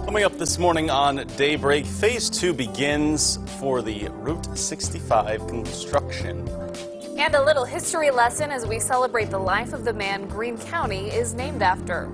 Coming up this morning on Daybreak, Phase 2 begins for the Route 65 construction. And a little history lesson as we celebrate the life of the man Greene County is named after.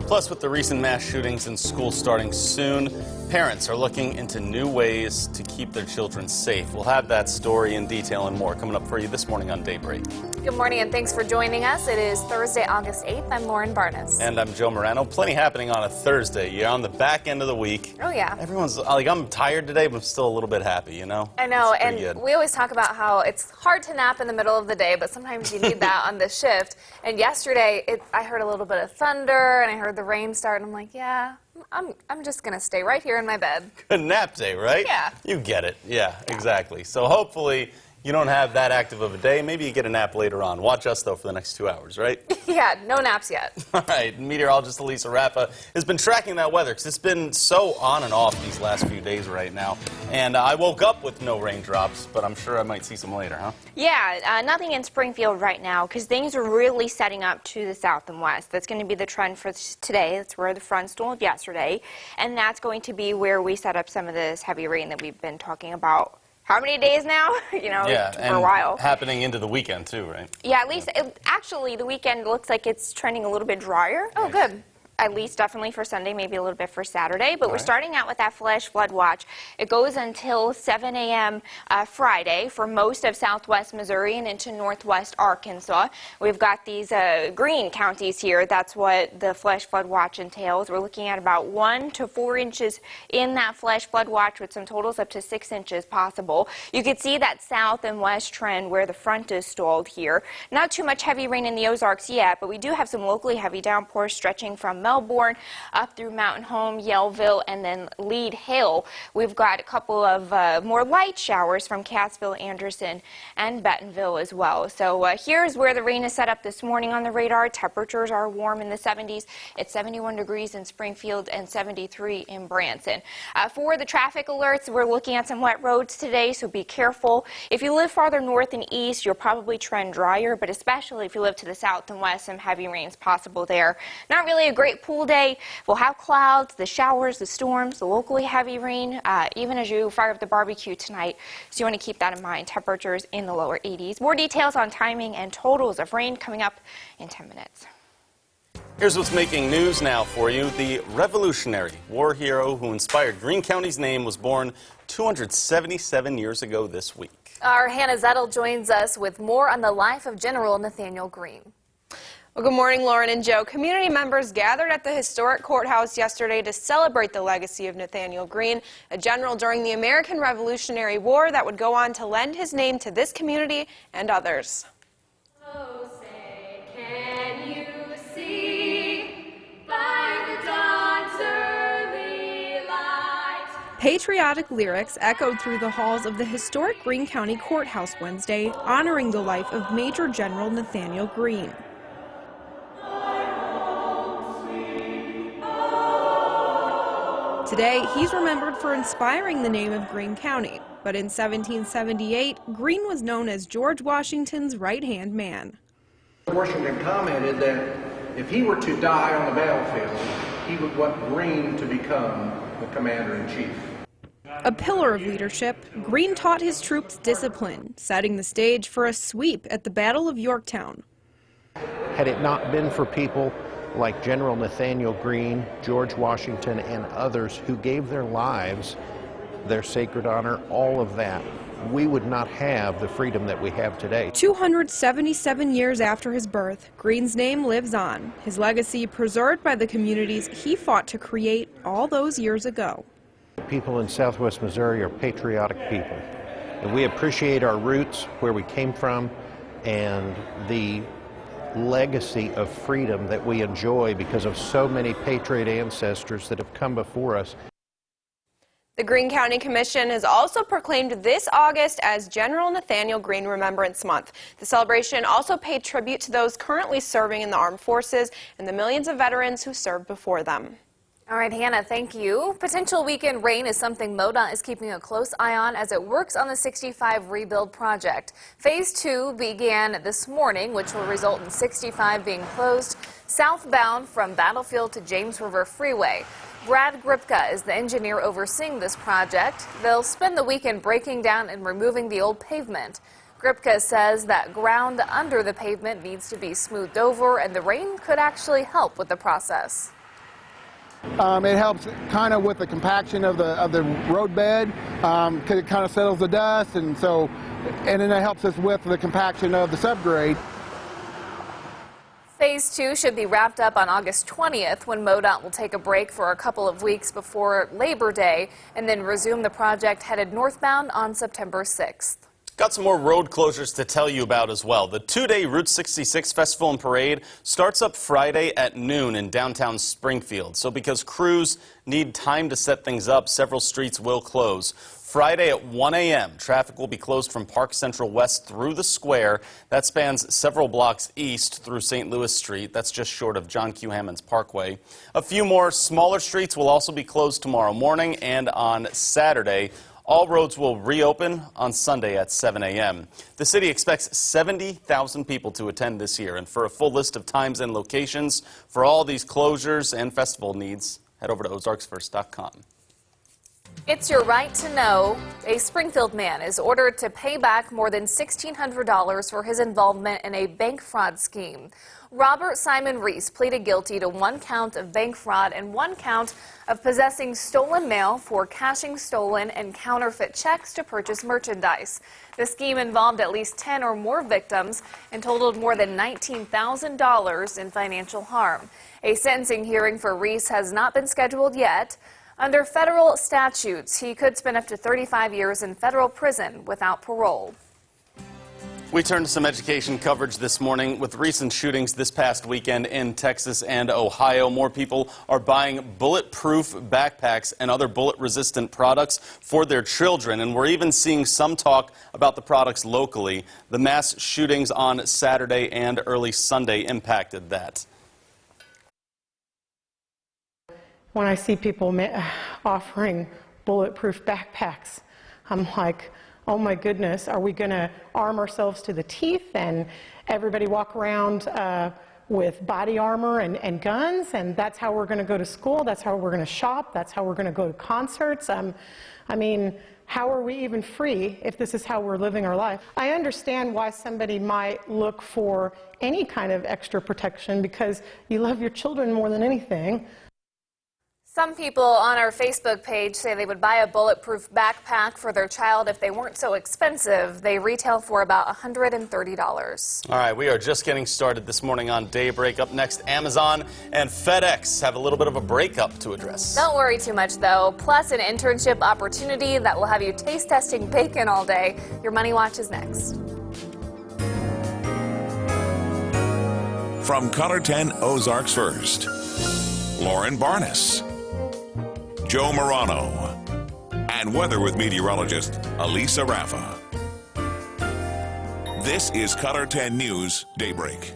Plus, with the recent mass shootings in school starting soon, parents are looking into new ways to keep their children safe. We'll have that story in detail and more coming up for you this morning on Daybreak. Good morning and thanks for joining us. It is Thursday, August 8th. I'm Lauren Barnes. And I'm Joe Morano. Plenty happening on a Thursday. You're on the back end of the week. Oh, yeah. Everyone's like, I'm tired today, but I'm still a little bit happy, you know? I know, and good. We always talk about how it's hard to nap in the middle of the day, but sometimes you need that on this shift. And yesterday, I heard a little bit of thunder, and I heard the rain start, and I'm like, yeah, I'm just going to stay right here in my bed. Good nap day, right? Yeah. You get it. Yeah, exactly. So hopefully you don't have that active of a day. Maybe you get a nap later on. Watch us, though, for the next 2 hours, right? Yeah, no naps yet. All right. Meteorologist Elisa Raffa has been tracking that weather because it's been so on and off these last few days right now. And I woke up with no raindrops, but I'm sure I might see some later, huh? Yeah, nothing in Springfield right now because things are really setting up to the south and west. That's going to be the trend for today. That's where the front stalled yesterday. And that's going to be where we set up some of this heavy rain that we've been talking about. How many days now? You know, for a while. Happening into the weekend, too, right? Yeah, at least, actually, the weekend looks like it's trending a little bit drier. Oh, good. At least definitely for Sunday, maybe a little bit for Saturday. But we're starting out with that flash flood watch. It goes until 7 a.m. Friday for most of southwest Missouri and into northwest Arkansas. We've got these green counties here. That's what the flash flood watch entails. We're looking at about 1 to 4 inches in that flash flood watch with some totals up to 6 inches possible. You can see that south and west trend where the front is stalled here. Not too much heavy rain in the Ozarks yet, but we do have some locally heavy downpours stretching from Melbourne up through Mountain Home, Yellville, and then Lead Hill. We've got a couple of more light showers from Cassville, Anderson, and Bentonville as well. So here's where the rain is set up this morning on the radar. Temperatures are warm in the 70s. It's 71 degrees in Springfield and 73 in Branson. For the traffic alerts, we're looking at some wet roads today, so be careful. If you live farther north and east, you'll probably trend drier, but especially if you live to the south and west, some heavy rains possible there. Not really a great pool day. We'll have clouds, the showers, the storms, the locally heavy rain, even as you fire up the barbecue tonight. So you want to keep that in mind. Temperatures in the lower 80s. More details on timing and totals of rain coming up in 10 minutes. Here's what's making news now for you. The revolutionary war hero who inspired Greene County's name was born 277 years ago this week. Our Hannah Zettel joins us with more on the life of General Nathaniel Greene. Well, good morning, Lauren and Joe. Community members gathered at the historic courthouse yesterday to celebrate the legacy of Nathaniel Greene, a general during the American Revolutionary War that would go on to lend his name to this community and others. Oh, say, can you see by the dawn's early light? Patriotic lyrics echoed through the halls of the historic Greene County Courthouse Wednesday, honoring the life of Major General Nathaniel Greene. Today, he's remembered for inspiring the name of Greene County, but in 1778, Greene was known as George Washington's right-hand man. Washington commented that if he were to die on the battlefield, he would want Greene to become the commander-in-chief. A pillar of leadership, Greene taught his troops discipline, setting the stage for a sweep at the Battle of Yorktown. Had it not been for people like General Nathaniel Greene, George Washington, and others who gave their lives, their sacred honor, all of that, we would not have the freedom that we have today. 277 years after his birth, Greene's name lives on, his legacy preserved by the communities he fought to create all those years ago. People in southwest Missouri are patriotic people, and we appreciate our roots, where we came from, and the legacy of freedom that we enjoy because of so many patriot ancestors that have come before us. The Greene County Commission has also proclaimed this August as General Nathaniel Greene Remembrance Month. The celebration also paid tribute to those currently serving in the armed forces and the millions of veterans who served before them. All right, Hannah, thank you. Potential weekend rain is something MoDOT is keeping a close eye on as it works on the 65 rebuild project. Phase 2 began this morning, which will result in 65 being closed southbound from Battlefield to James River Freeway. Brad Gripka is the engineer overseeing this project. They'll spend the weekend breaking down and removing the old pavement. Gripka says that ground under the pavement needs to be smoothed over, and the rain could actually help with the process. It helps kind of with the compaction of the roadbed, because it kind of settles the dust, and then it helps us with the compaction of the subgrade. Phase 2 should be wrapped up on August 20th, when MoDOT will take a break for a couple of weeks before Labor Day and then resume the project headed northbound on September 6th. Got some more road closures to tell you about as well. The two-day Route 66 Festival and Parade starts up Friday at noon in downtown Springfield. So because crews need time to set things up, several streets will close. Friday at 1 a.m., traffic will be closed from Park Central West through the square. That spans several blocks east through St. Louis Street. That's just short of John Q. Hammons Parkway. A few more smaller streets will also be closed tomorrow morning and on Saturday. All roads will reopen on Sunday at 7 a.m. The city expects 70,000 people to attend this year. And for a full list of times and locations for all these closures and festival needs, head over to ozarksfirst.com. It's your right to know. A Springfield man is ordered to pay back more than $1,600 for his involvement in a bank fraud scheme. Robert Simon Reese pleaded guilty to 1 count of bank fraud and 1 count of possessing stolen mail for cashing stolen and counterfeit checks to purchase merchandise. The scheme involved at least 10 or more victims and totaled more than $19,000 in financial harm. A sentencing hearing for Reese has not been scheduled yet. Under federal statutes, he could spend up to 35 years in federal prison without parole. We turn to some education coverage this morning. With recent shootings this past weekend in Texas and Ohio, more people are buying bulletproof backpacks and other bullet-resistant products for their children, and we're even seeing some talk about the products locally. The mass shootings on Saturday and early Sunday impacted that. When I see people offering bulletproof backpacks, I'm like, oh my goodness, are we going to arm ourselves to the teeth and everybody walk around with body armor and guns, and that's how we're going to go to school, that's how we're going to shop, that's how we're going to go to concerts? I mean, how are we even free if this is how we're living our life? I understand why somebody might look for any kind of extra protection because you love your children more than anything. Some people on our Facebook page say they would buy a bulletproof backpack for their child if they weren't so expensive. They retail for about $130. All right, we are just getting started this morning on Daybreak. Up next, Amazon and FedEx have a little bit of a breakup to address. Don't worry too much, though. Plus, an internship opportunity that will have you taste testing bacon all day. Your Money Watch is next. From Color 10 Ozarks First, Lauren Barnes, Joe Morano, and weather with meteorologist Elisa Raffa. This is Color 10 News Daybreak.